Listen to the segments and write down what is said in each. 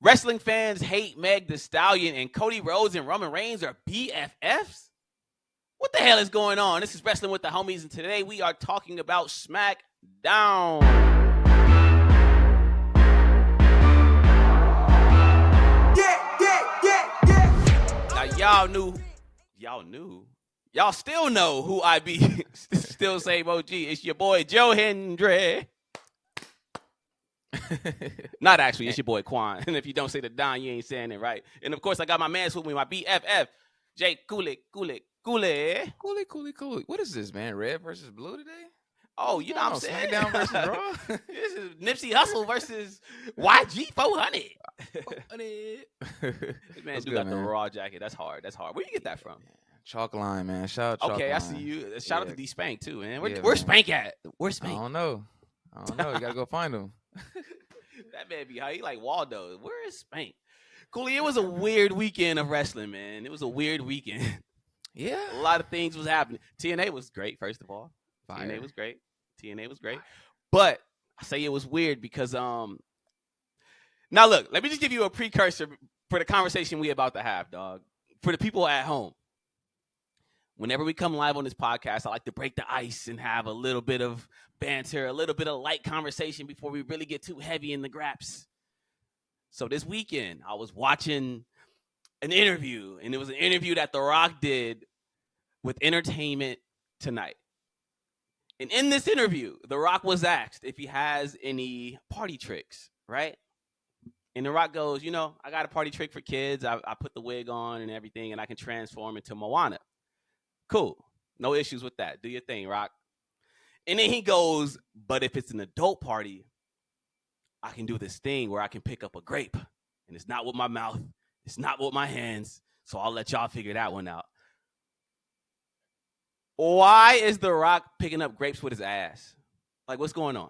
Wrestling fans hate Meg Thee Stallion and Cody Rhodes and Roman Reigns are BFFs? What the hell is going on? This is Wrestling with the Homies, and today we are talking about SmackDown. Now, y'all still know who I be. Still same OG. It's your boy, Joe Hendry. Not actually, it's your boy Qwan. And if you don't say the Don, you ain't saying it right. And of course, I got my mans with me, my BFF, Jay Cooley. What is this, man? Red versus blue today? Oh, you know what I'm saying? SmackDown versus Raw? This is Nipsey Hussle versus YG 400. This man got the Raw jacket. That's hard. Where you get that from? Chalk line, man. Shout out Chalk line. I see you. Shout out to D Spank too, man. Where's Spank at? Where's Spank? I don't know. You gotta go find him. That man be how he like Waldo. Where is Spank? Cooley, it was a weird weekend of wrestling, man. It was a weird weekend. Yeah. A lot of things was happening. TNA was great, first of all. Fire. TNA was great. But I say it was weird because now look, let me just give you a precursor for the conversation we about to have, dog. For the people at home. Whenever we come live on this podcast, I like to break the ice and have a little bit of banter, a little bit of light conversation before we really get too heavy in the graps. So this weekend, I was watching an interview, and it was an interview that The Rock did with Entertainment Tonight. And in this interview, The Rock was asked if he has any party tricks, right? And The Rock goes, I got a party trick for kids. I put the wig on and everything, and I can transform into Moana. Cool. No issues with that. Do your thing, Rock. And then he goes, but if it's an adult party, I can do this thing where I can pick up a grape. And it's not with my mouth. It's not with my hands. So I'll let y'all figure that one out. Why is The Rock picking up grapes with his ass? Like, what's going on?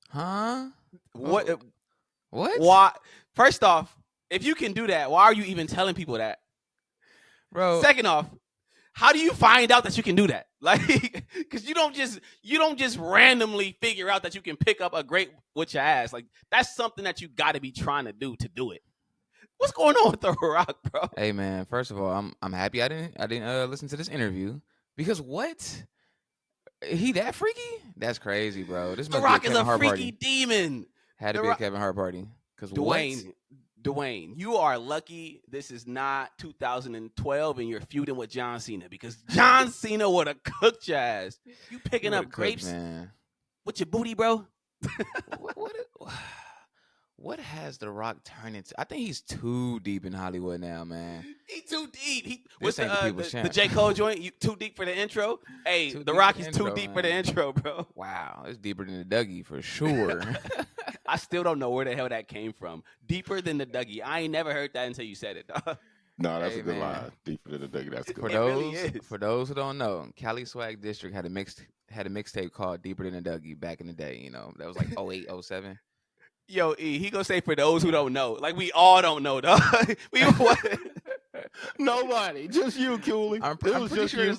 Huh? What? Why? First off, if you can do that, why are you even telling people that? Bro. Second off, how do you find out that you can do that? Like, because you don't just randomly figure out that you can pick up a grape with your ass. Like, that's something that you got to be trying to do it. What's going on with The Rock, bro? Hey, man. First of all, I'm happy I didn't listen to this interview because what? He that freaky? That's crazy, bro. This The Rock is a freaky demon. Had to be a Kevin Hart party. Because Dwayne, you are lucky this is not 2012 and you're feuding with John Cena because John Cena would have cooked your ass. You picking up grapes with your booty, bro? What has The Rock turned into? I think he's too deep in Hollywood now, man. He's too deep. What's the J. Cole joint? You too deep for the intro? Hey, The Rock is too deep for the intro, bro. Wow, it's deeper than the Dougie for sure. I still don't know where the hell that came from. Deeper than the Dougie. I ain't never heard that until you said it, dog. No, that's a good line. Deeper than the Dougie. That's good. For those who don't know, Cali Swag District had a mixtape called Deeper Than the Dougie back in the day. That was like 08, 07. Yo, E, he gonna say for those who don't know. Like, we all don't know, dog. Nobody. Just you, Cooley. I'm pretty sure it's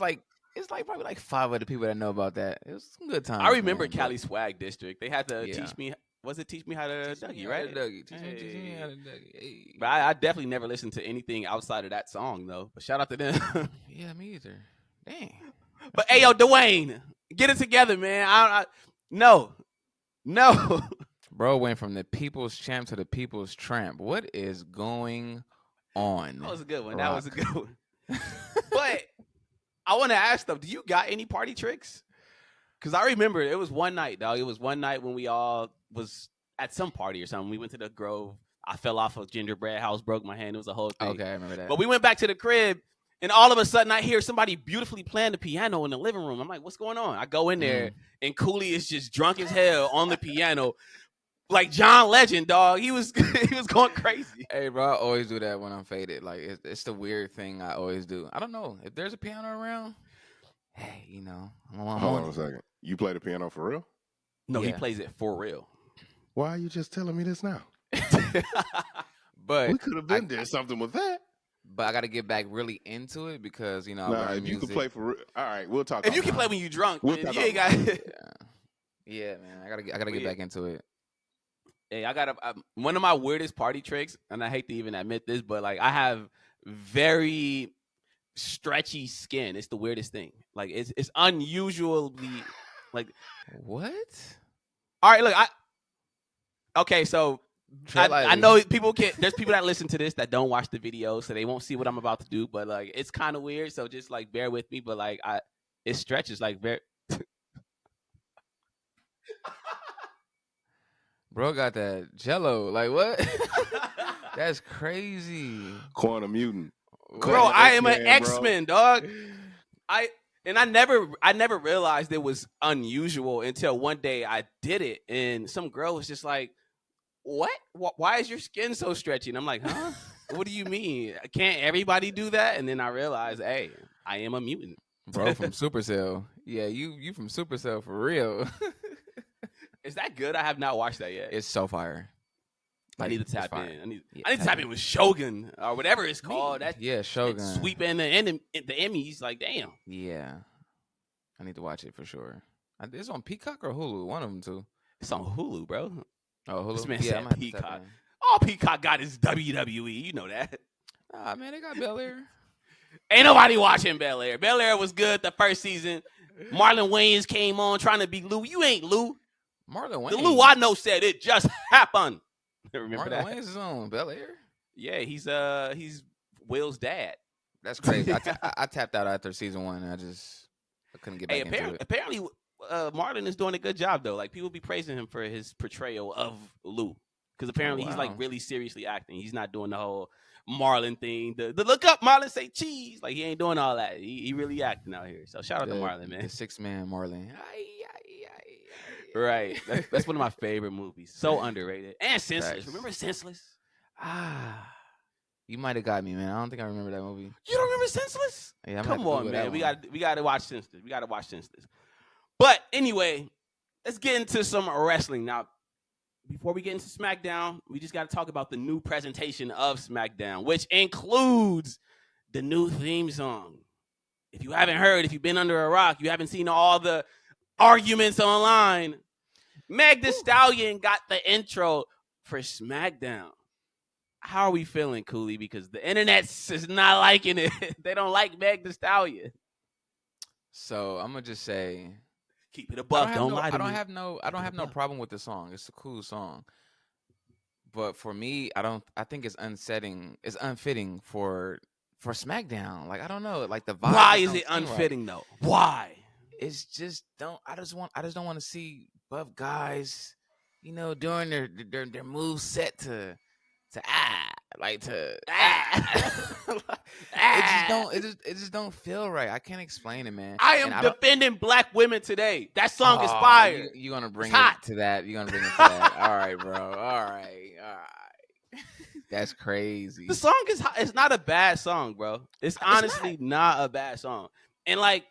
probably like 5 other people that know about that. It was some good times. I remember Cali Swag District. They had to teach me. Was it teach me how to Dougie, right? Teach me how to Dougie. Hey. But I definitely never listened to anything outside of that song, though. But shout out to them. Yeah, me either. Dang. But hey, yo, Dwayne, get it together, man. No. Bro went from the people's champ to the people's tramp. What is going on? That was a good one. But I want to ask, though, do you got any party tricks? Because I remember it was one night, dog. It was one night when we all was at some party or something. We went to the Grove. I fell off a gingerbread house, broke my hand. It was a whole thing. Okay, I remember that. But we went back to the crib, and all of a sudden I hear somebody beautifully playing the piano in the living room. I'm like, what's going on? I go in there, and Cooley is just drunk as hell on the piano. Like John Legend, dog. He was going crazy. Hey, bro, I always do that when I'm faded. Like, it's the weird thing I always do. I don't know. If there's a piano around, hey, I'm Hold on a second. You play the piano for real? No, He plays it for real. Why are you just telling me this now? But we could have been doing something with that. But I got to get back really into it because, I nah, learn if music. you can play for real. All right, we'll talk. If you can play when you're drunk, you ain't got. Yeah, man, I gotta get back into it. Hey, I got one of my weirdest party tricks, and I hate to even admit this, but like I have very stretchy skin. It's the weirdest thing. Like it's unusually like. What? All right, look, okay, so Tread I lightly. know people can't. There's people that listen to this that don't watch the video, so they won't see what I'm about to do. But like, it's kind of weird, so just like bear with me. But like, it stretches like very. Bro got that jello. Like what? That's crazy. Qwan a mutant. Bro, I am an X-Men, bro. X-Men, dog. I never realized it was unusual until one day I did it, and some girl was just like, "What? Why is your skin so stretchy?" And I'm like, "Huh? What do you mean? Can't everybody do that?" And then I realized, hey, I am a mutant. Bro from Supercell. Yeah, you from Supercell for real. Is that good? I have not watched that yet. It's so fire. I need to it's tap fire. in. I need Yeah, to tap in with Shogun or whatever it's called. That Yeah, Shogun. sweeping the Emmys. Like, damn. Yeah, I need to watch it for sure. It's on Peacock or Hulu. One of them two. It's on Hulu, bro. Oh, Hulu. This man yeah, said I'm gonna have to tap Peacock. in. All Peacock got is WWE. You know that. Ah, man, they got Bel Air. Ain't nobody watching Bel Air. Bel Air was good the first season. Marlon Wayans came on trying to be Lou. You ain't Lou. Marlon Wayans. The Lou I know said it just happened. Remember Marlon that? Wayans is on Bel Air. Yeah, he's Will's dad. That's crazy. I tapped out after season 1. And I couldn't get back Hey, into it. apparently, Marlon is doing a good job though. Like people be praising him for his portrayal of Lou, because apparently he's like wow. really seriously acting. He's not doing the whole Marlon thing. The look up Marlon say cheese. Like he ain't doing all that. He really acting out here. So shout out to Marlon, man. The 6-man Marlon. Right. That's one of my favorite movies. So underrated. And Senseless. Facts. Remember Senseless? You might have got me, man. I don't think I remember that movie. You don't remember Senseless? Yeah, Come on, man. We got to watch Senseless. We got to watch Senseless. But anyway, let's get into some wrestling. Now, before we get into SmackDown, we just got to talk about the new presentation of SmackDown, which includes the new theme song. If you haven't heard, if you've been under a rock, you haven't seen all the arguments online, Meg Thee Stallion got the intro for SmackDown. How are we feeling, Cooley? Because the internet is not liking it. They don't like Meg Thee Stallion. So I'm gonna just say, keep it above. Don't lie to me. I don't have no problem with the song. It's a cool song. But for me, I think it's unsetting. It's unfitting for SmackDown. Like I don't know. Like the vibe. Why is it unfitting though? Why? It's just I just don't want to see buff guys, doing their move set to it just don't feel right. I can't explain it, man. I am defending black women today. That song is fire. You're gonna bring it to that. You're gonna bring it to that. All right, bro. All right. That's crazy. The song is hot. It's not a bad song, bro. It's honestly not a bad song. And like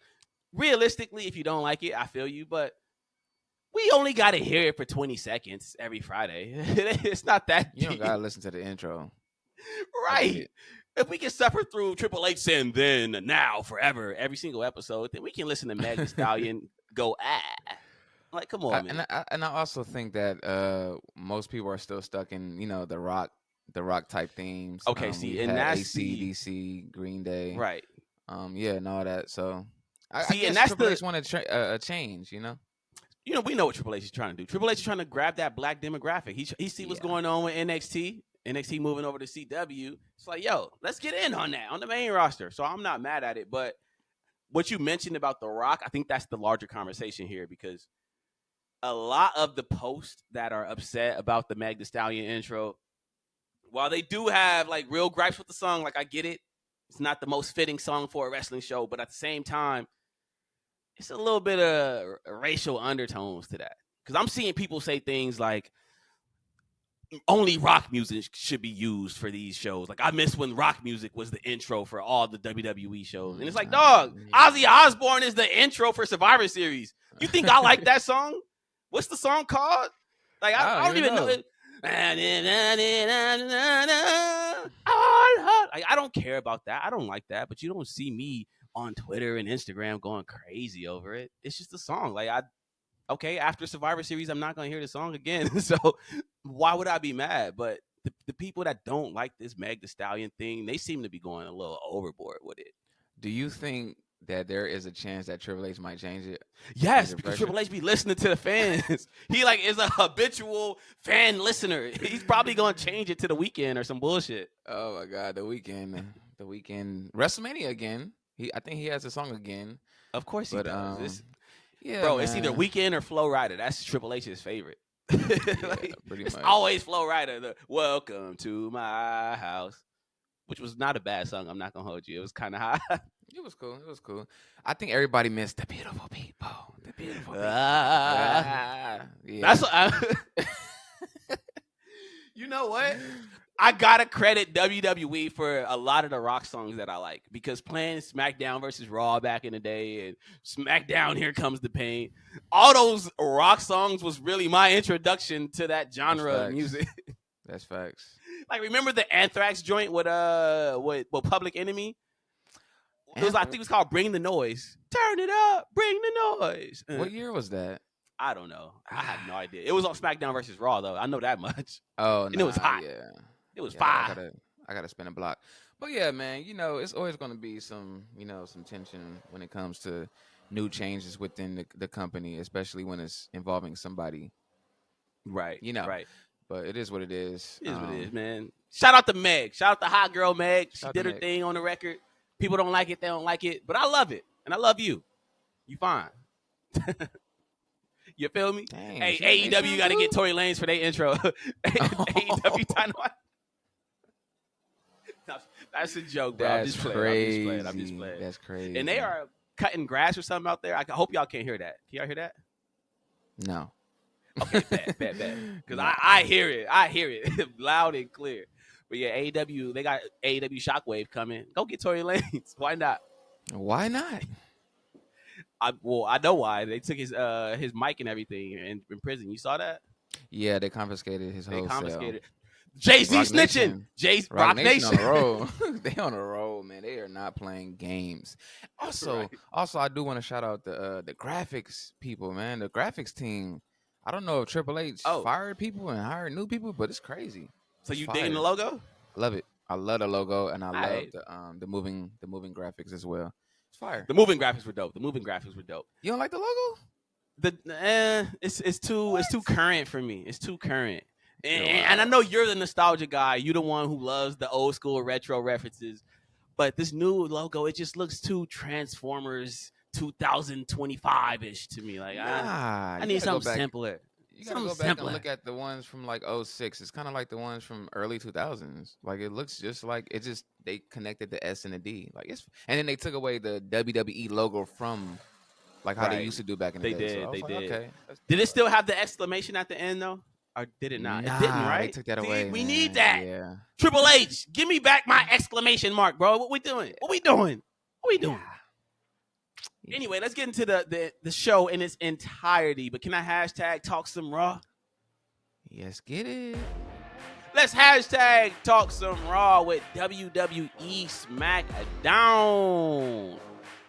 realistically, if you don't like it, I feel you, but we only got to hear it for 20 seconds every Friday. It's not that deep. You don't got to listen to the intro. Right. If we can suffer through Triple H saying then, now, forever, every single episode, then we can listen to Meg Thee Stallion go, Like, come on, man. And I also think that most people are still stuck in, the rock type themes. Okay, and that's AC/DC, Green Day. Right. And all that. So, I guess and that's Triple H want to change, we know what Triple H is trying to do. Triple H is trying to grab that black demographic. He see what's going on with NXT. NXT moving over to CW. It's like, yo, let's get in on that, on the main roster. So I'm not mad at it. But what you mentioned about The Rock, I think that's the larger conversation here, because a lot of the posts that are upset about the Meg Thee Stallion intro, while they do have like real gripes with the song, like I get it. It's not the most fitting song for a wrestling show, but at the same time, it's a little bit of racial undertones to that. Because I'm seeing people say things like, only rock music should be used for these shows. Like, I miss when rock music was the intro for all the WWE shows. And it's like, dog, Ozzy Osbourne is the intro for Survivor Series. You think I like that song? What's the song called? Like, I don't even know it. Like, I don't care about that. I don't like that. But you don't see me on Twitter and Instagram going crazy over it. It's just a song. Like, Okay, after Survivor Series, I'm not gonna hear the song again. So why would I be mad? But the people that don't like this Meg Thee Stallion thing, they seem to be going a little overboard with it. Do you think that there is a chance that Triple H might change it? Yes, Under because pressure? Triple H be listening to the fans. He like is a habitual fan listener. He's probably gonna change it to the weekend or some bullshit. Oh my God, the weekend, WrestleMania again. I think he has a song again. Of course he But does. It's, yeah, bro, it's either man. Weekend or Flow Rider. That's Triple H's favorite. Like, pretty it's much. always Flow Rider. The Welcome to My House, which was not a bad song. I'm not gonna hold you. It was kind of high. It was cool. It was cool. I think everybody missed the beautiful people. The beautiful people. Yeah. Yeah. That's what you know what? I gotta credit WWE for a lot of the rock songs that I like because playing SmackDown versus Raw back in the day and SmackDown Here Comes the Pain, all those rock songs was really my introduction to that genre of facts. music. That's facts. Like remember the Anthrax joint with Public Enemy? It was I think it was called Bring the Noise. Turn it up, bring the noise. What year was that? I don't know. I have no idea. It was on SmackDown versus Raw though. I know that much. Oh, And it was hot. Yeah. It was Yeah, fire. I gotta spin a block. But yeah, man, it's always gonna be some tension when it comes to new changes within the company, especially when it's involving somebody. Right. Right. But it is what it is. It is what it is, man. Shout out to Meg. Shout out to hot girl Meg. She Shout out did to her Meg. thing on the record. People don't like it. They don't like it. But I love it. And I love you. You fine. You feel me? Dang, Hey, she made AEW, you got to some get too? Tory Lanez for their intro. AEW Dynamite. That's a joke, bro. That's crazy. I'm just playing. That's crazy. And they are cutting grass or something out there. I hope y'all can't hear that. Can y'all hear that? No. Okay, bad. Because I hear it. I hear it loud and clear. But yeah, AEW, they got AEW Shockwave coming. Go get Tory Lanez. Why not? Why not? I know why. They took his mic and everything in prison. You saw that? Yeah, they confiscated his They whole confiscated. Jay-Z Rock snitching. Nation. Rock on the Nation. road. They on the road, man. They are not playing games. Also, Right. I do want to shout out the graphics people, man. The graphics team. I don't know if Triple H fired people and hired new people, but it's crazy. So you It's digging fire. the logo? Love it. I love the logo and I Aight. love the moving graphics as well. It's fire. The moving graphics were dope. You don't like the logo? It's too current for me. It's too current. And I know you're the nostalgia guy. You're the one who loves the old school retro references. But this new logo, it just looks too Transformers 2025-ish to me. Like I need something simpler. You gotta go back and look at the ones from like 06. It's kind of like the ones from early 2000s. Like it looks just like they connected the S and the D. Like and then they took away the WWE logo from like how they used to do back in the day. So I was like, okay. Did it still have the exclamation at the end though? Or did it not? Nah, it didn't, right? They took that See, away. We man. need that. Yeah. Triple H, give me back my exclamation mark, bro. What we doing? Yeah. Anyway, let's get into the show in its entirety. But can I hashtag talk some Raw? Yes, get it. Let's hashtag talk some Raw with WWE SmackDown.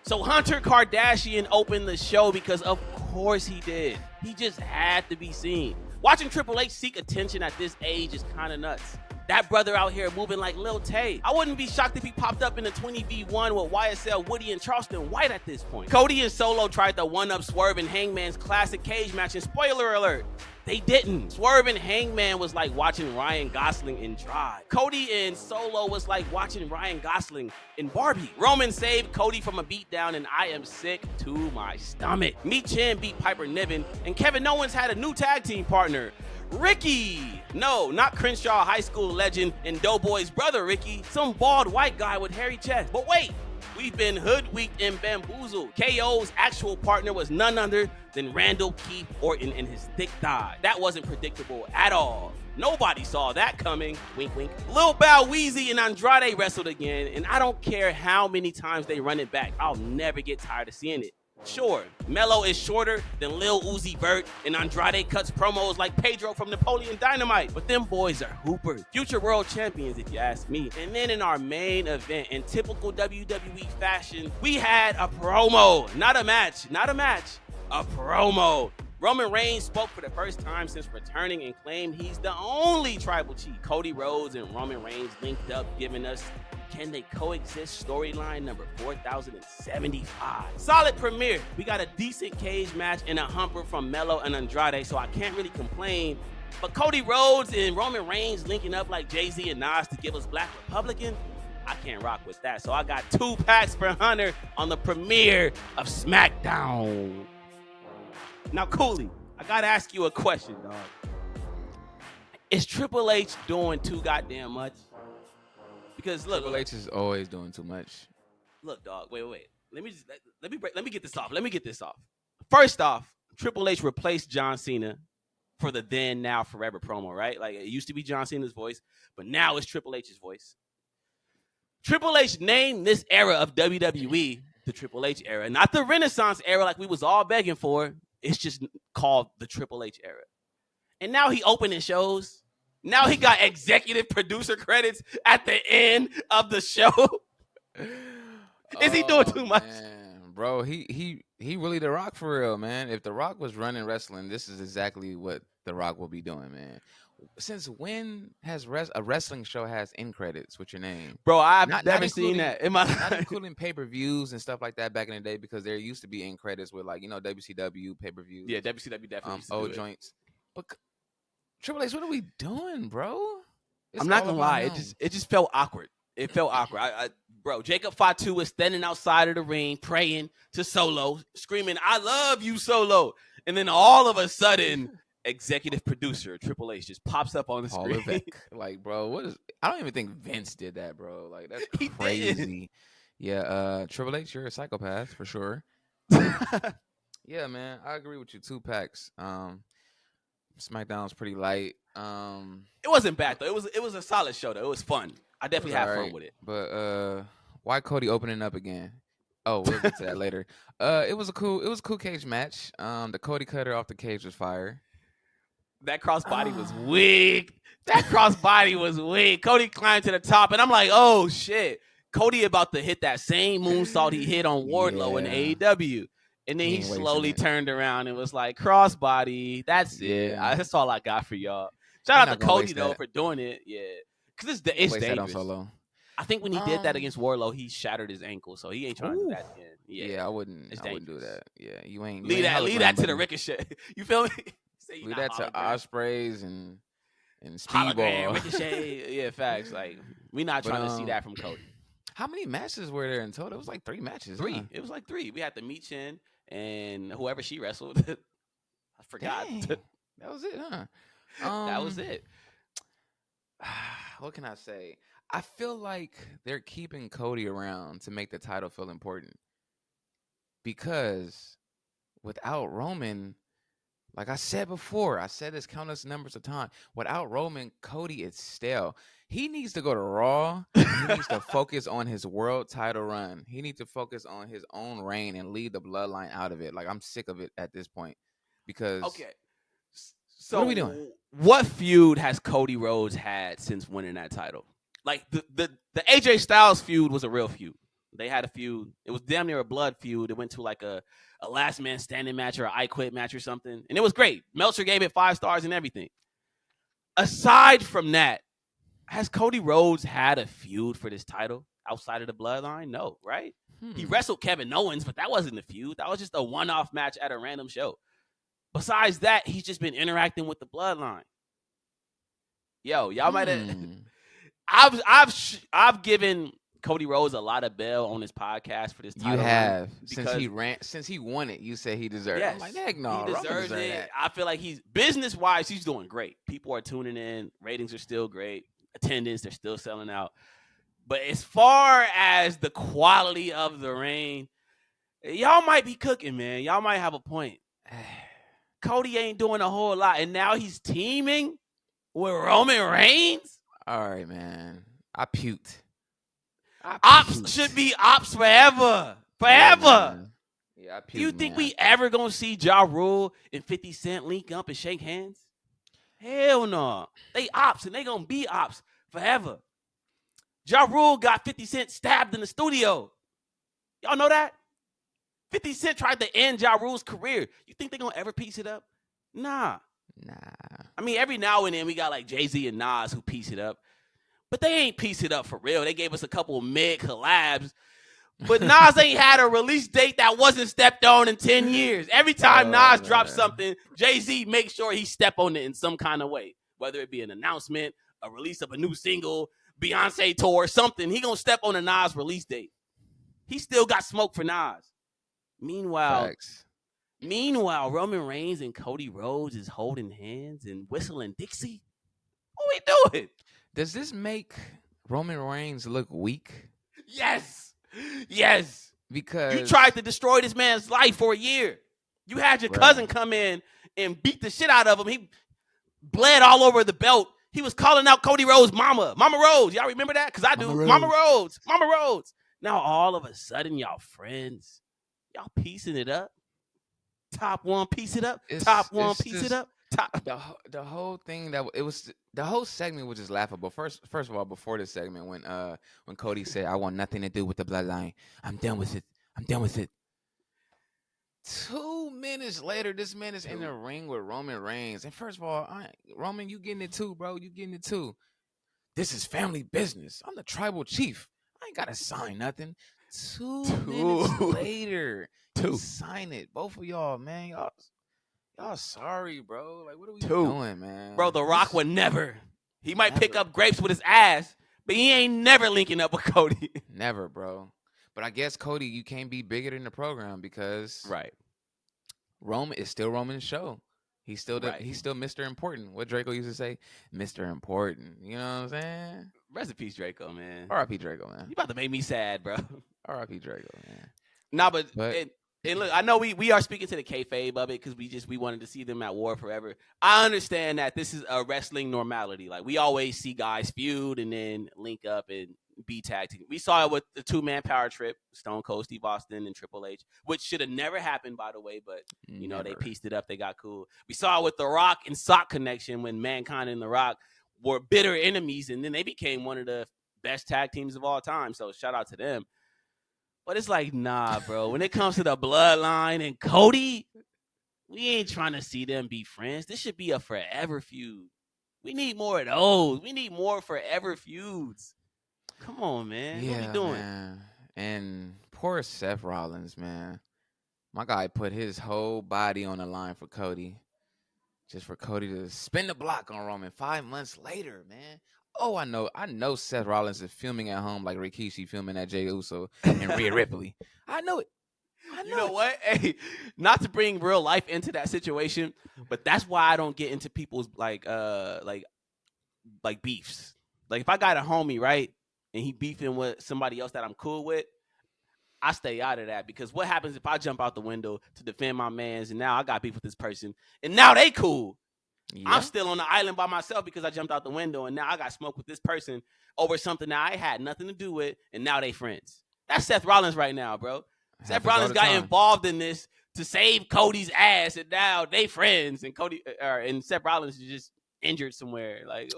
So Hunter Kardashian opened the show because of course he did. He just had to be seen. Watching Triple H seek attention at this age is kind of nuts. That brother out here moving like Lil Tay. I wouldn't be shocked if he popped up in a 20v1 with YSL, Woody, and Charleston White at this point. Cody and Solo tried to one-up Swerve and Hangman's classic cage match, and spoiler alert, they didn't. Swerve and Hangman was like watching Ryan Gosling in Drive. Cody and Solo was like watching Ryan Gosling in Barbie. Roman saved Cody from a beatdown, and I am sick to my stomach. Meat Chin beat Piper Niven, and Kevin Owens had a new tag team partner. Ricky! No, not Crenshaw high school legend and Doughboy's brother Ricky, some bald white guy with hairy chest. But wait, we've been hoodwinked and bamboozled. KO's actual partner was none other than Randall Keith Orton and his thick thigh. That wasn't predictable at all. Nobody saw that coming. Wink, wink. Lil Bow Weezy and Andrade wrestled again, and I don't care how many times they run it back. I'll never get tired of seeing it. Sure, Melo is shorter than Lil Uzi Vert, and Andrade cuts promos like Pedro from Napoleon Dynamite, but them boys are hoopers. Future world champions, if you ask me. And then in our main event, in typical WWE fashion, we had a promo. Not a match, a promo. Roman Reigns spoke for the first time since returning and claimed he's the only tribal chief. Cody Rhodes and Roman Reigns linked up, giving us Can They Coexist storyline number 4075. Solid premiere. We got a decent cage match and a humper from Melo and Andrade, so I can't really complain. But Cody Rhodes and Roman Reigns linking up like Jay-Z and Nas to give us Black Republican, I can't rock with that. So I got 2 packs for Hunter on the premiere of SmackDown. Now, Cooley, I gotta ask you a question, dog. Is Triple H doing too goddamn much? Because look, Triple H is always doing too much. Look, dog. Wait. Let me get this off. First off, Triple H replaced John Cena for the then, now, forever promo, right? Like, it used to be John Cena's voice, but now it's Triple H's voice. Triple H named this era of WWE the Triple H era, not the Renaissance era like we was all begging for. It's just called the Triple H era. And now he opening shows. Now he got executive producer credits at the end of the show. Is he doing too much? Man. Bro, he really The Rock for real, man. If The Rock was running wrestling, this is exactly what The Rock will be doing, man. Since when has a wrestling show has end credits with your name? Bro, I've never seen that in my Not including pay-per-views and stuff like that back in the day, because there used to be end credits with, like, WCW pay-per-views. Yeah, WCW definitely used to old do it. joints. But Triple H, what are we doing, bro? I'm not gonna lie, it just felt awkward. It felt awkward. Bro, Jacob Fatu was standing outside of the ring praying to Solo, screaming, "I love you, Solo!" And then all of a sudden, executive producer Triple H just pops up on the Paul screen. Levesque. Like, bro, what is? I don't even think Vince did that, bro. Like, that's He crazy. Yeah, Triple H, you're a psychopath for sure. Yeah, man, I agree with you. 2 packs. SmackDown's pretty light. It wasn't bad though. It was a solid show though. It was fun. I definitely had fun with it. But why Cody opening up again? Oh, we'll get to that later. It was a cool cage match. The Cody cutter off the cage was fire. That crossbody was weak. That crossbody was weak. Cody climbed to the top, and I'm like, oh shit. Cody about to hit that same moonsault he hit on Wardlow in AEW. And then he slowly turned around and was like, crossbody. That's it. That's all I got for y'all. Shout out to Cody, though, for doing it. Yeah. Because it's dangerous. Solo. I think when he did that against Wardlow, he shattered his ankle. So he ain't trying to do that again. Yeah, I wouldn't do that. Yeah, you ain't. Leave that to the Ricochet. You feel me? Leave that to Ospreys and Speedball. Ricochet. Yeah, facts. Like, we not trying to see that from Cody. How many matches were there in total? It was like 3 matches. 3. Huh? It was like 3. We had the Meat Chin and whoever she wrestled. I forgot. Dang. That was it, huh? That was it. What can I say? I feel like they're keeping Cody around to make the title feel important. Because without Roman, like I said before, I said this countless numbers of times, without Roman, Cody is stale. He needs to go to Raw. He needs to focus on his world title run. He needs to focus on his own reign and leave the bloodline out of it. Like, I'm sick of it at this point. Because so what are we doing? What feud has Cody Rhodes had since winning that title? Like the AJ Styles feud was a real feud. They had a feud. It was damn near a blood feud. It went to like a last man standing match or an I Quit match or something. And it was great. Meltzer gave it 5 stars and everything. Aside from that, has Cody Rhodes had a feud for this title outside of the bloodline? No, right? He wrestled Kevin Owens, but that wasn't a feud. That was just a one-off match at a random show. Besides that, he's just been interacting with the bloodline. Yo, y'all might have. I've given Cody Rhodes a lot of bail on his podcast for this title. You have since he won it. You say he deserved it. I'm like, heck no, he deserves it. That. I feel like he's business-wise, he's doing great. People are tuning in. Ratings are still great. Attendance, they're still selling out. But as far as the quality of the reign, y'all might be cooking, man. Y'all might have a point. Cody ain't doing a whole lot, and now he's teaming with Roman Reigns? All right, man. I puked. Ops should be ops forever. Forever. Yeah, I puked, you think we ever gonna see Ja Rule and 50 Cent link up and shake hands? Hell no. They ops, and they gonna be ops forever. Ja Rule got 50 Cent stabbed in the studio. Y'all know that? 50 Cent tried to end Ja Rule's career. You think they're going to ever piece it up? Nah. Nah. I mean, every now and then we got like Jay-Z and Nas who piece it up. But they ain't piece it up for real. They gave us a couple of mid collabs. But Nas ain't had a release date that wasn't stepped on in 10 years. Every time Nas drops something, Jay-Z makes sure he step on it in some kind of way. Whether it be an announcement, a release of a new single, Beyonce tour, something. He gonna step on a Nas release date. He still got smoke for Nas. Meanwhile, Roman Reigns and Cody Rhodes is holding hands and whistling Dixie. What we doing? Does this make Roman Reigns look weak? Yes. Because you tried to destroy this man's life for a year. You had your cousin come in and beat the shit out of him. He bled all over the belt. He was calling out Cody Rhodes' mama. Mama Rhodes. Y'all remember that? Because I do. Mama Rhodes. Now all of a sudden, y'all friends. Y'all piecing it up. Top one, piece it up. Top one, piece it up. The whole thing the whole segment was just laughable. First of all, before this segment, when Cody said, "I want nothing to do with the bloodline. I'm done with it." 2 minutes later, this man is in the ring with Roman Reigns. And first of all, Roman, you getting it too, bro. You getting it too. This is family business. I'm the tribal chief. I ain't got to sign nothing. 2 minutes later, you sign it. Both of y'all, man. Y'all sorry, bro. Like, what are we doing, man? Bro, The Rock would never. He might pick up grapes with his ass, but he ain't never linking up with Cody. Never, bro. But I guess, Cody, you can't be bigger than the program because Roman is still Roman's show. He's still Mr. Important. What Draco used to say, Mr. Important. You know what I'm saying? Rest in peace, Draco, man. R.I.P. Draco, man. You about to make me sad, bro. R.I.P. Draco, man. Nah, but and look, I know we are speaking to the kayfabe of it because we wanted to see them at war forever. I understand that this is a wrestling normality. Like, we always see guys feud and then link up and be tag team. We saw it with the 2-man power trip, Stone Cold Steve Austin and Triple H, which should have never happened, by the way, but you know, they pieced it up. They got cool. We saw it with The Rock and Sock Connection when Mankind and The Rock were bitter enemies, and then they became one of the best tag teams of all time. So shout out to them. But it's like, nah, bro. When it comes to the bloodline and Cody, we ain't trying to see them be friends. This should be a forever feud. We need more of those. We need more forever feuds. Come on, man. Yeah, what we doing? Man. And poor Seth Rollins, man. My guy put his whole body on the line for Cody. Just for Cody to spin the block on Roman 5 months later, man. Oh, I know Seth Rollins is filming at home like Rikishi filming at Jey Uso and Rhea Ripley. I know it. You know what? Hey, not to bring real life into that situation, but that's why I don't get into people's like beefs. Like, if I got a homie, right, and he beefing with somebody else that I'm cool with, I stay out of that, because what happens if I jump out the window to defend my mans and now I got beef with this person and now they cool? Yeah. I'm still on the island by myself because I jumped out the window and now I got smoked with this person over something that I had nothing to do with, and now they friends. That's Seth Rollins right now, bro. Seth Rollins got involved in this to save Cody's ass, and now they friends, and and Seth Rollins is just injured somewhere. Like,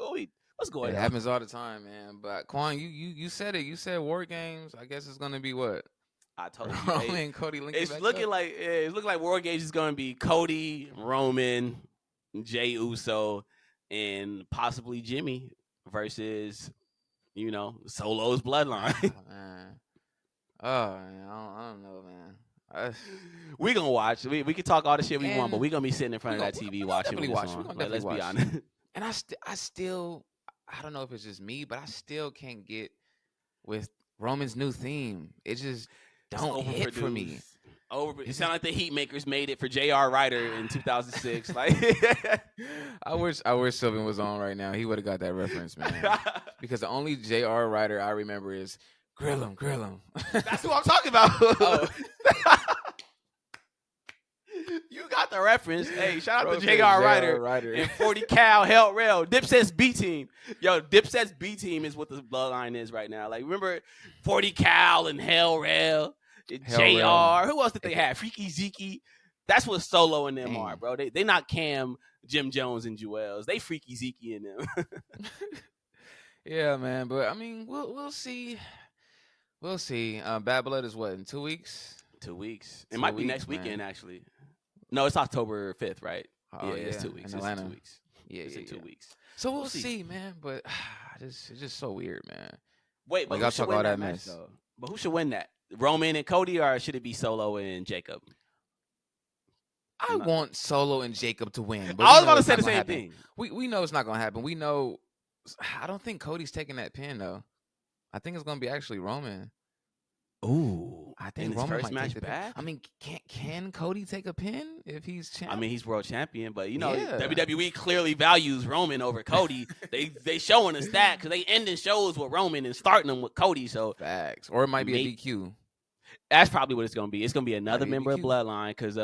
what's going on? It happens all the time, man. But Qwan, you said it. You said War Games. I guess it's gonna be what? I told you. Roman and Cody linking it's back looking up. It's looking like War Games is gonna be Cody, Roman, Jey Uso, and possibly Jimmy versus, Solo's bloodline. Oh man, I don't know, man. We gonna watch. We can talk all the shit we want, but we gonna be sitting in front of that TV watching. Let's be honest. And I still, I don't know if it's just me, but I still can't get with Roman's new theme. It just don't hit for me. It sounds like the Heat Makers made it for J.R. Ryder in 2006. Like, I wish Sylvan was on right now. He would have got that reference, man. Because the only J.R. Ryder I remember is grill him. That's who I'm talking about. Oh. You got the reference. Hey, shout out to J.R. Ryder and 40 Cal Hell Rail. Dipset's B team. Yo, Dipset's B team is what the bloodline is right now. Like, remember 40 Cal and Hell Rail, JR. Who else did they have? Freaky Zeke. That's what Solo and them are, bro. They not Cam, Jim Jones, and Jewels. They Freaky Zeke in them. Yeah, man. But I mean, we'll see. We'll see. Bad Blood is what, in 2 weeks? 2 weeks. It might be next weekend, actually. No, it's October 5th, right? Oh, it's 2 weeks. in It's Atlanta. in 2 weeks. Yeah, It's yeah, in 2 yeah. weeks. So we'll see, man. But it's just so weird, man. Wait, but Like, who y'all should talk win all that that match mess. though? But who should win that? Roman and Cody, or should it be Solo and Jacob? I want Solo and Jacob to win. But I was we know about to it's say not the gonna same happen. thing. We know it's not gonna happen. We know. I don't think Cody's taking that pin though. I think it's gonna be actually Roman. Ooh, I in think his Roman first might match take the back. pin. I mean, can Cody take a pin if he's champ? I mean, he's world champion, but you know, Yeah. WWE clearly values Roman over Cody. they showing us that because they ending shows with Roman and starting them with Cody. So Facts. Or it might be a DQ. that's probably what it's gonna be. It's gonna be another Might be a member of DQ. Bloodline because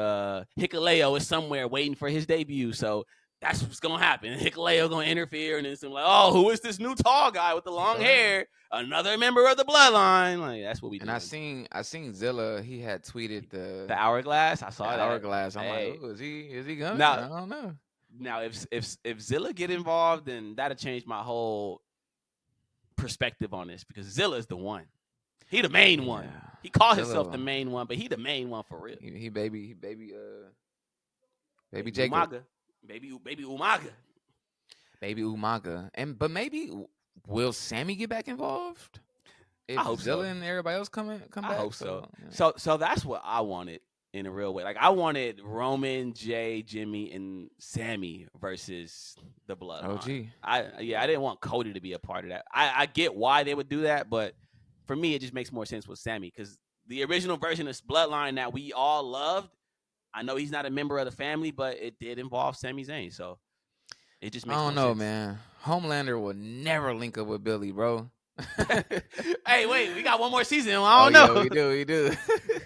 Hikuleo is somewhere waiting for his debut. So that's what's gonna happen. Hikuleo gonna interfere, and it's like, oh, who is this new tall guy with the long hair? Another member of the Bloodline. Like that's what we. And doing. I seen Zilla. He had tweeted the hourglass. I saw that hourglass. I'm Hey. like, oh, is he coming? Now- I don't know. Now, if Zilla get involved, then that'll change my whole perspective on this because Zilla's the one. He the main one. Yeah. He called Zilla. himself the main one, but he the main one for real. He baby Jacob. Umaga. Baby Umaga. Baby Umaga. But maybe will Sammy get back involved? If I hope Zilla so. and everybody else come back. I hope so. Yeah. So that's what I wanted in a real way. Like I wanted Roman, Jay, Jimmy, and Sammy versus the Bloodline. OG. I didn't want Cody to be a part of that. I get why they would do that, but for me, it just makes more sense with Sammy because the original version of Bloodline that we all loved, I know he's not a member of the family, but it did involve Sami Zayn, so it just makes I don't more know, sense. man. Homelander will never link up with Billy, bro. Hey, wait, we got one more season. I don't know. Yeah, we do.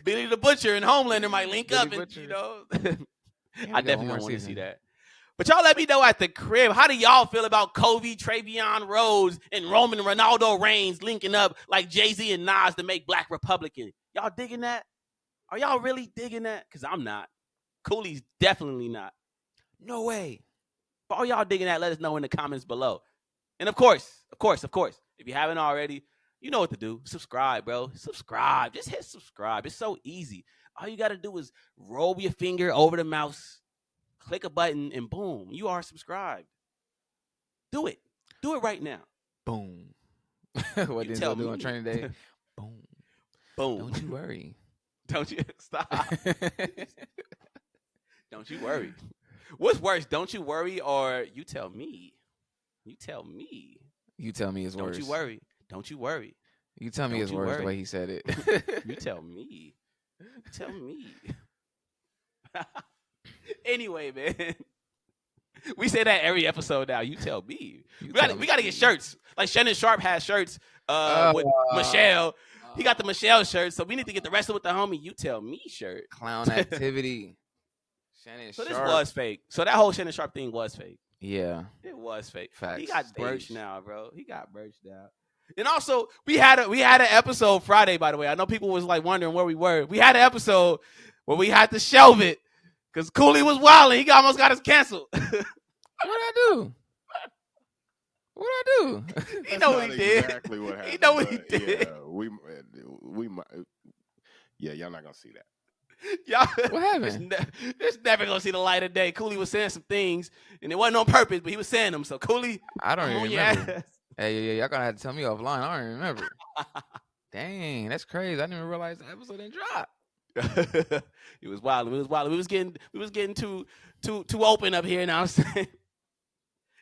Billy the Butcher and Homelander might link Billy up, and Butcher. you know, Yeah, I we got one definitely more want to season. see that. But y'all let me know at the crib. How do y'all feel about Kobe, Travion Rhodes, and Roman Ronaldo Reigns linking up like Jay-Z and Nas to make Black Republican? Y'all digging that? Are y'all really digging that? Because I'm not. Cooley's definitely not. No way. But all y'all digging that, let us know in the comments below. And of course, if you haven't already, you know what to do. Subscribe, bro. Subscribe. Just hit subscribe. It's so easy. All you got to do is roll your finger over the mouse, click a button, and boom, you are subscribed. Do it. Do it right now. Boom. What You did tell Denzel do on me. training day? Boom. Boom. Don't you worry. Don't you stop. Don't you worry. What's worse, don't you worry or you tell me? You tell me. You tell me it's Don't worse. you worry. Don't you worry. You tell me Don't it's you worse worry. the way he said it. You tell me. You tell me. Anyway, man. We say that every episode now. You tell me. We got to get shirts. Like Shannon Sharp has shirts with Michelle. He got the Michelle shirt, so we need to get the Wrestle with the Homie You Tell Me shirt. Clown activity. Shannon So Sharp. this was fake. So that whole Shannon Sharp thing was fake. Yeah. It was fake. Facts. He got Staged. merch now, bro. He got merch now. And also, we had an episode Friday, by the way. I know people was like wondering where we were. We had an episode where we had to shelve it because Cooley was wilding. He almost got us canceled. What'd I do? What'd I do? He know what Not he did. Exactly what happened. He know what he but did. Yeah, we might. Yeah, y'all not gonna see that. Y'all, What happened? It's never gonna see the light of day. Cooley was saying some things, and it wasn't on purpose, but he was saying them. So Cooley, I don't come even on your remember. ass. Hey, y'all gonna have to tell me offline. I don't even remember. Dang, that's crazy. I didn't even realize the episode didn't drop. It was wild. We was getting too open up here now.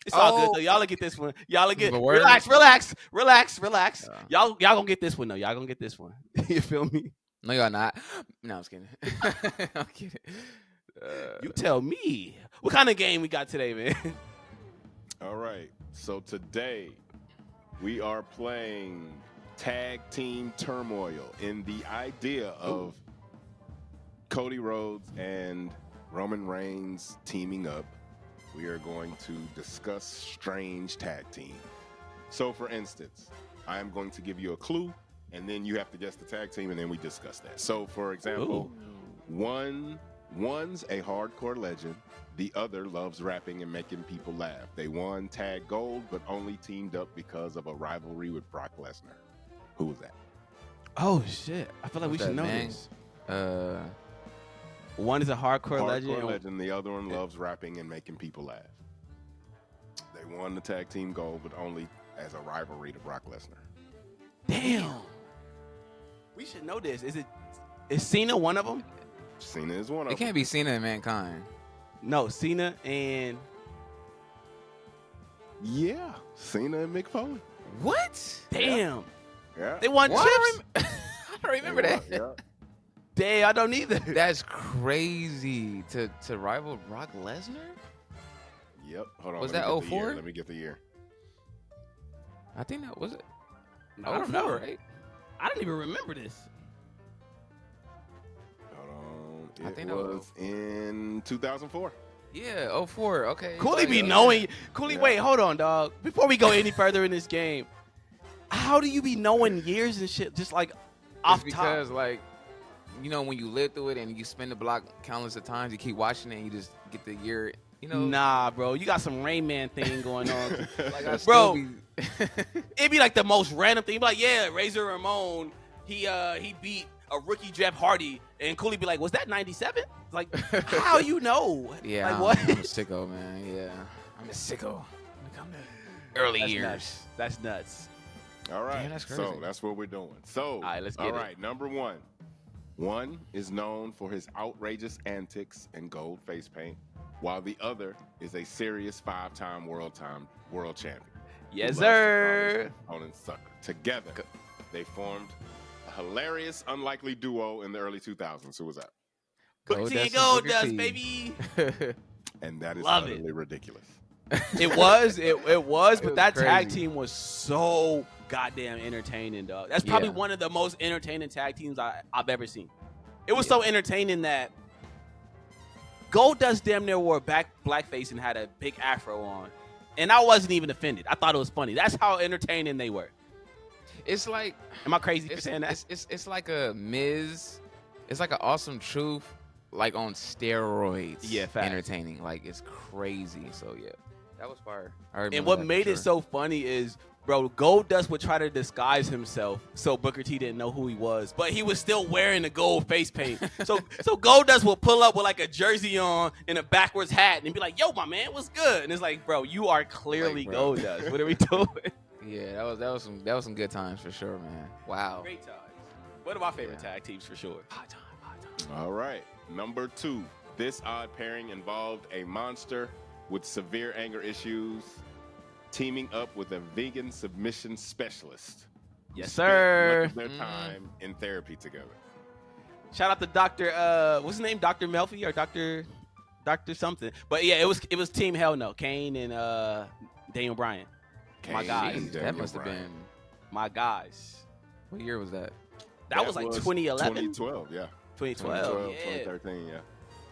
It's all good though. Y'all will get this one. Y'all will get The word? relax. Yeah. Y'all gonna get this one though. Y'all gonna get this one. You feel me? No, y'all not. No, I'm just kidding. I'm kidding. You tell me. What kind of game we got today, man? All right. So today we are playing Tag Team Turmoil in the idea of Cody Rhodes and Roman Reigns teaming up. We are going to discuss strange tag team. So for instance, I am going to give you a clue and then you have to guess the tag team and then we discuss that. So for example, one's a hardcore legend. The other loves rapping and making people laugh. They won tag gold, but only teamed up because of a rivalry with Brock Lesnar. Who was that? Oh shit! I feel like we What's should that, know man? this. One is a hardcore legend. legend. The other one loves rapping and making people laugh. They won the tag team gold, but only as a rivalry to Brock Lesnar. Damn. We should know this. Is Cena one of them? Cena is one of them. It can't be Cena and Mankind. No, Cena and Yeah, Cena and Mick Foley. What? damn. Yeah. They won What? chips? I don't remember that. Yeah. Damn, I don't either. That's crazy to rival Brock Lesnar. Yep. Hold on. Was let that me get the year. 04? Let me get the year. I think that was it. I don't know. 04, right? I don't even remember this. Hold on. I It think that was was in 2004. Yeah, 04. Okay. Cooley Like, be okay. knowing. Cooley, Yeah. wait, hold on, dog. Before we go any further in this game, how do you be knowing years and shit just like off It's top? because like, you know, when you live through it and you spin the block countless of times, you keep watching it and you just get the year. You know, Nah, bro, you got some Rain Man thing going on. like I Bro. still be. It'd be like the most random thing. Be like, yeah, Razor Ramon, he beat a rookie Jeff Hardy, and Cooley be like, was that 97? Like, how you know? Yeah, like what? I'm a sicko, man. Yeah, I'm a sicko. When it come to early That's years. nuts. That's nuts. All right. Damn, that's So crazy. that's what we're doing. So, right, let's get all it. right, number one. One is known for his outrageous antics and gold face paint, while the other is a serious 5-time world champion. who Yes, loves to call sir. his opponent sucker. Together, they formed a hilarious, unlikely duo in the early 2000s. Who was that? Booker T and Goldust Gold Dust, T. baby. And that is Love it. utterly ridiculous. It was, but was that tag crazy. team was so goddamn entertaining, dog. That's probably Yeah. one of the most entertaining tag teams I've ever seen. It was so entertaining that Goldust damn near wore blackface and had a big afro on, and I wasn't even offended. I thought it was funny. That's how entertaining they were. It's like Am I crazy for it's, saying that? it's like a Miz. It's like an Awesome Truth, like on steroids. Yeah, facts. entertaining. Like it's crazy. So yeah, that was fire. I remember And what that for made it sure. so funny is, bro, Goldust would try to disguise himself so Booker T didn't know who he was, but he was still wearing the gold face paint. So Goldust will pull up with like a jersey on and a backwards hat and be like, "Yo, my man, what's good?" And it's like, bro, you are clearly Like, bro. Goldust. What are we doing? Yeah, that was some good times for sure, man. Wow. Great times. One of my favorite Yeah. tag teams for sure. All right. Number two. This odd pairing involved a monster with severe anger issues teaming up with a vegan submission specialist. who Yes, spent sir. much of their time in therapy together. Shout out to Dr. What's his name? Dr. Melfi or Dr. something. But yeah, it was Team Hell No. Kane and Daniel Bryan. My Kane guys. and That Daniel must have Bryan. been. My guys. What year was that? That was like 2011. 2012, yeah. 2012. Yeah. 2013, yeah.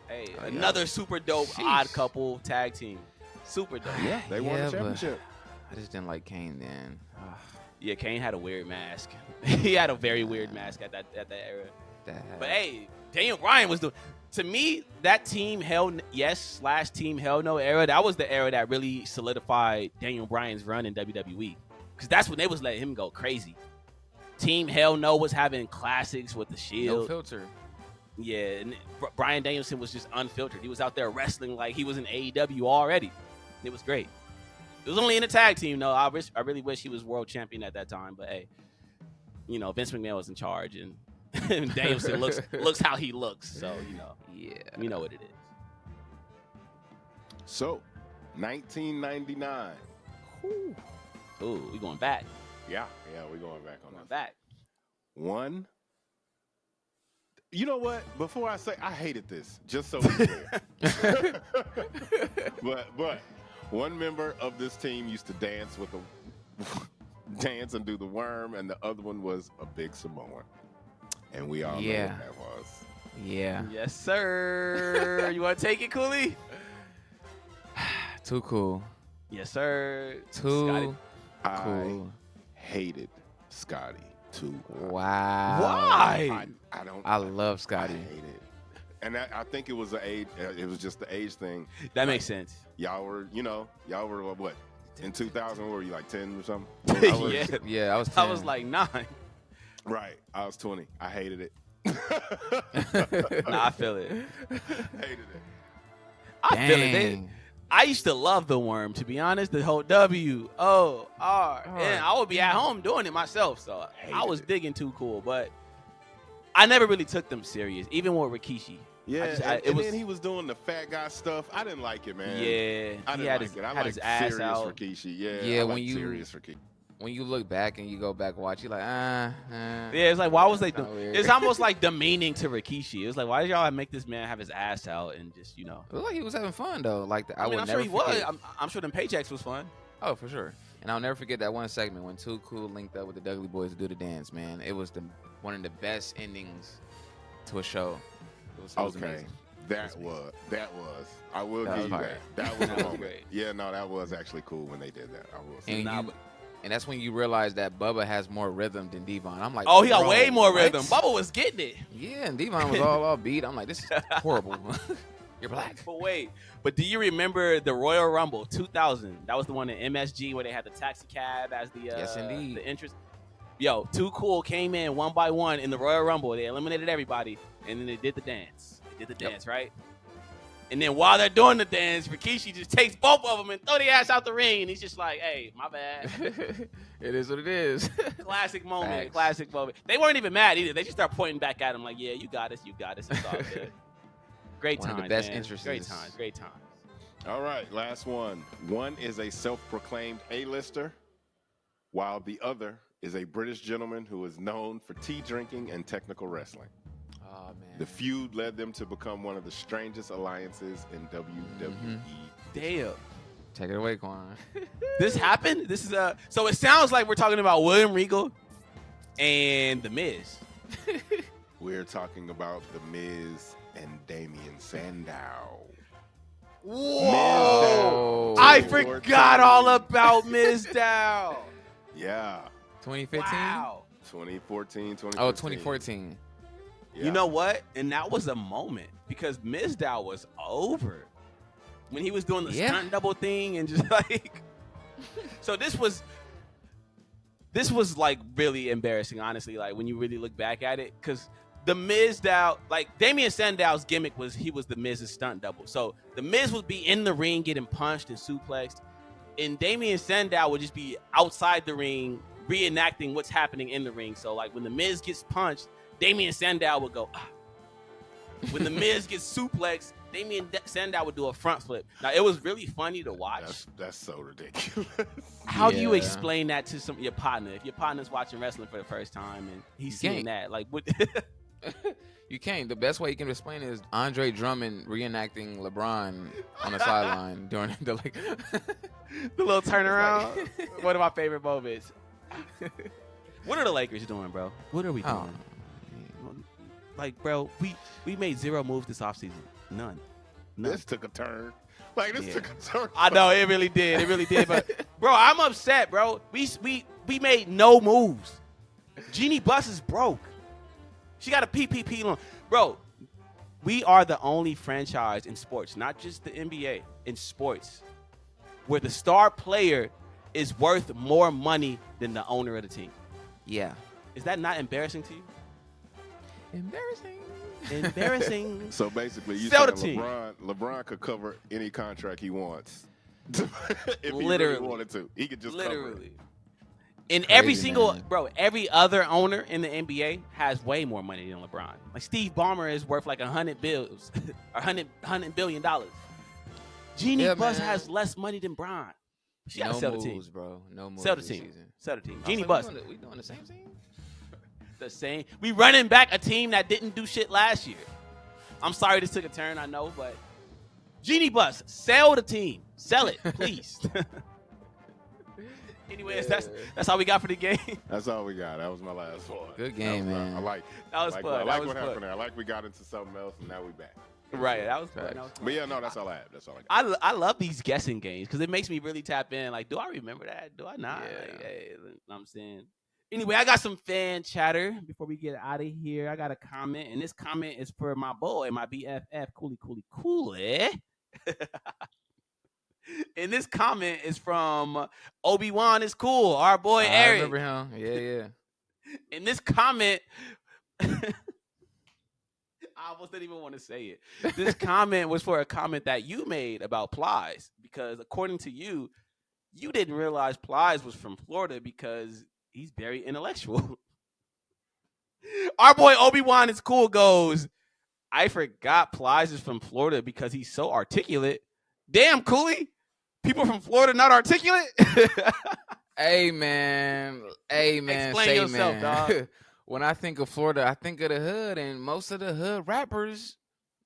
Hey, Oh, yeah. another super dope Sheesh. odd couple tag team. Super dope. Yeah, they won Yeah, the but- championship. I just didn't like Kane then. Yeah, Kane had a weird mask. He had a very weird mask at that era. But hey, Daniel Bryan was to me, that Team Hell Yes / Team Hell No era, that was the era that really solidified Daniel Bryan's run in WWE. Because that's when they was letting him go crazy. Team Hell No was having classics with the no Shield. filter. Yeah, and Bryan Danielson was just unfiltered. He was out there wrestling like he was in AEW already. It was great. It was only in a tag team, though. I really wish he was world champion at that time. But hey, you know, Vince McMahon was in charge, and Danielson looks how he looks. So Yeah. you know what it is. So, 1999. Ooh, we going back. Yeah, we're going back on Going that. back. One. You know what? Before I say, I hated this. Just so we're clear. but one member of this team used to dance with dance and do the worm, and the other one was a big Samoan. And we all know Yeah. what that was. Yeah. Yes, sir. You want to take it, Cooley? Too cool. Yes, sir. Too Scotty. cool. I hated Scotty too. Wow. Why? I don't. I love I Scotty. hate it. And I think it was the age. It was just the age thing. That makes sense. Y'all were what? In 2000, what were you, like 10 or something? I was, Yeah. yeah, I was 10. I was like 9. Right. I was 20. I hated it. Nah, I feel it. Hated it. I feel it. I used to love the worm, to be honest. The whole WORN. I would be at home doing it myself, so I was digging Too Cool, but I never really took them serious, even with Rikishi. Yeah, and then he was doing the fat guy stuff. I didn't like it, man. Yeah, I didn't like it. I like his ass serious out. Rikishi. Yeah, Yeah, when you serious Rikishi. When you look back and you go back and watch, you're like, Yeah, it's like, why was they doing? It's almost like demeaning to Rikishi. It's like, why did y'all make this man have his ass out and just, It looked like he was having fun though. Like I mean, I'm sure he was. I'm sure them paychecks was fun. Oh, for sure. And I'll never forget that one segment when Too Cool linked up with the Dudley Boys to do the dance. Man, it was one of the best endings to a show. It was amazing. That was. I will give you that. That was a moment. Great. Yeah, no, that was actually cool when they did that. I will say. And that's when you realize that Bubba has more rhythm than Devon. I'm like, oh, he got way more rhythm. Bubba was getting it. Yeah, and Devon was all beat. I'm like, this is horrible. You're black. But do you remember the Royal Rumble 2000? That was the one in MSG where they had the taxi cab as the yes, indeed. The entrance. Yo, Too Cool came in one by one in the Royal Rumble. They eliminated everybody, and then they did the dance. Right? And then while they're doing the dance, Rikishi just takes both of them and throw the ass out the ring. And he's just like, hey, my bad. It is what it is. Classic moment. Classic moment. They weren't even mad either. They just start pointing back at him like, yeah, you got us. It's all good. Great times, the best man. interests. Great times. All right, last one. One is a self-proclaimed A-lister, while the other is a British gentleman who is known for tea drinking and technical wrestling. Oh, man. The feud led them to become one of the strangest alliances in WWE. Damn. Take it away, Qwan. This happened? This is so it sounds like we're talking about William Regal and The Miz. We're talking about The Miz and Damien Sandow. Whoa! I forgot all about Mizdow. Yeah. 2015? Wow. 2014, 2015. Oh, 2014. Yeah. You know what? And that was a moment because Mizdow was over when he was doing the stunt double thing and just like. So this was like really embarrassing, honestly. Like when you really look back at it, because the Mizdow, like Damien Sandow's gimmick was he was the Miz's stunt double. So the Miz would be in the ring getting punched and suplexed, and Damien Sandow would just be outside the ring reenacting what's happening in the ring. So like when the Miz gets punched, Damien Sandow would go, ah. When the Miz gets suplexed, Damien Sandow would do a front flip. Now, it was really funny to watch. That's so ridiculous. How do you explain that to your partner? If your partner's watching wrestling for the first time and he's seeing that, like, what? You can't. The best way you can explain it is Andre Drummond reenacting LeBron on the sideline during the like the little turnaround. Like, one of my favorite moments. What are the Lakers doing, bro? What are we doing? Like, bro, we made 0 moves this offseason. None. This took a turn. Like, this took a turn. I know, it really did. It really did. But, bro, I'm upset, bro. We made no moves. Jeannie Buss is broke. She got a PPP loan. Bro, we are the only franchise in sports, not just the NBA, in sports, where the star player is worth more money than the owner of the team. Yeah. Is that not embarrassing to you? Embarrassing. So basically, you Sell saying LeBron could cover any contract he wants. If he really wanted to. He could just cover it. And every single, every other owner in the NBA has way more money than LeBron. Like Steve Ballmer is worth like $100 billion. Jeannie Buss has less money than Bron. She got to sell the team, bro. No moves. Sell the team. Sell the team. Jeannie Buss. We doing the same team? The same. We running back a team that didn't do shit last year. I'm sorry this took a turn, I know, but Jeannie Buss, sell the team. Sell it, please. Anyways, that's all we got for the game. That's all we got. That was my last one. Good game, man. I like. That was fun. I like what happened there. I like we got into something else, and now we back. Right, that was fun. But yeah, no, that's all I have. That's all I got. I love these guessing games because it makes me really tap in. Like, do I remember that? Do I not? Yeah. Like, hey, you know what I'm saying. Anyway, I got some fan chatter before we get out of here. I got a comment, and this comment is for my boy, my BFF, Cooley. And this comment is from Obi-Wan is cool, our boy Eric. I remember him. Yeah. And this comment, I almost didn't even want to say it. This comment was for a comment that you made about Plies, because according to you, you didn't realize Plies was from Florida because he's very intellectual. Our boy Obi-Wan is cool goes, I forgot Plies is from Florida because he's so articulate. Damn, Cooley. People from Florida not articulate? Hey man, Explain say yourself, man. dog. When I think of Florida, I think of the hood, and most of the hood rappers,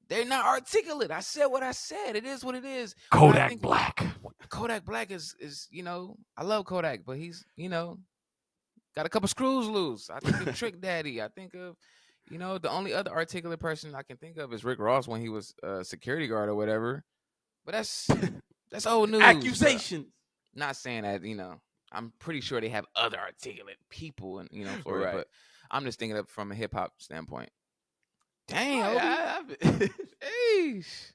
they're not articulate. I said what I said. It is what it is. When I think- Black. Kodak Black is I love Kodak, but he's got a couple screws loose. I think of Trick Daddy. I think of the only other articulate person I can think of is Rick Ross when he was a security guard or whatever. But that's old news. Accusations. Not saying that I'm pretty sure they have other articulate people in Florida, Right. but I'm just thinking of from a hip hop standpoint. Dang, Obi. Eesh.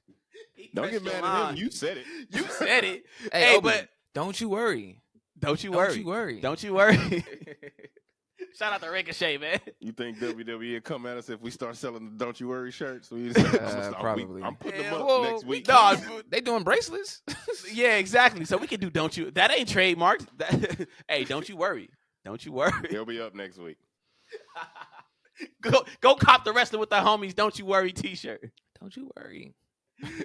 Don't get mad at him. You said it. You said it. Hey, Obi, but don't you worry. Don't you Don't worry. you worry. Don't you worry. Shout out to Ricochet, man. You think WWE will come at us if we start selling the "Don't You Worry" shirts? We just, probably. I'm putting them up Well, next week. No, They doing bracelets. yeah, exactly. So we can do "Don't You." That ain't trademarked. Hey, don't you worry. Don't you worry. They'll be up next week. Go cop the Wrestling with the Homies "Don't You Worry" T-shirt. Don't you worry.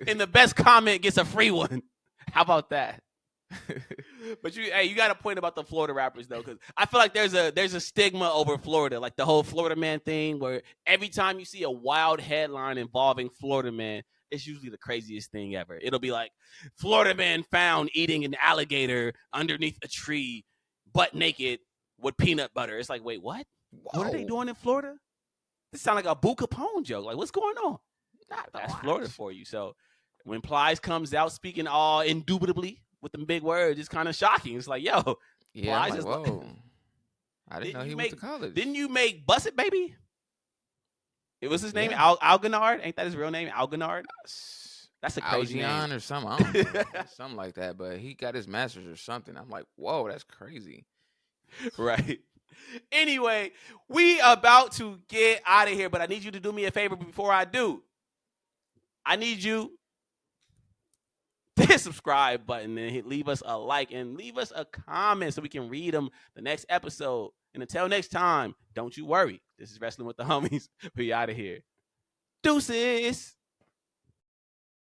And the best comment gets a free one. How about that? But you got a point about the Florida rappers though, because I feel like there's a stigma over Florida, like the whole Florida man thing, where every time you see a wild headline involving Florida man, it's usually the craziest thing ever. It'll be like Florida man found eating an alligator underneath a tree, butt naked with peanut butter. It's like, wait, what? Whoa. What are they doing in Florida? This sounds like a Boo Capone joke. Like, what's going on? Not the That's watch. Florida for you. So when Plies comes out speaking all indubitably with them big words, it's kind of shocking. It's like, yo, Yeah, I'm Plies like, is whoa. I didn't know he went to college. Didn't you make Bust It Baby? It was his name, Yeah. Algenard. Ain't that his real name, Algenard? That's a crazy Algion name. or something. I don't know. Something like that. But he got his master's or something. I'm like, whoa, that's crazy. Right. Anyway, we about to get out of here, but I need you to do me a favor before I do. I need you to hit subscribe button and leave us a like and leave us a comment so we can read them the next episode. And until next time, don't you worry. This is Wrestling with the Homies. We out of here. Deuces.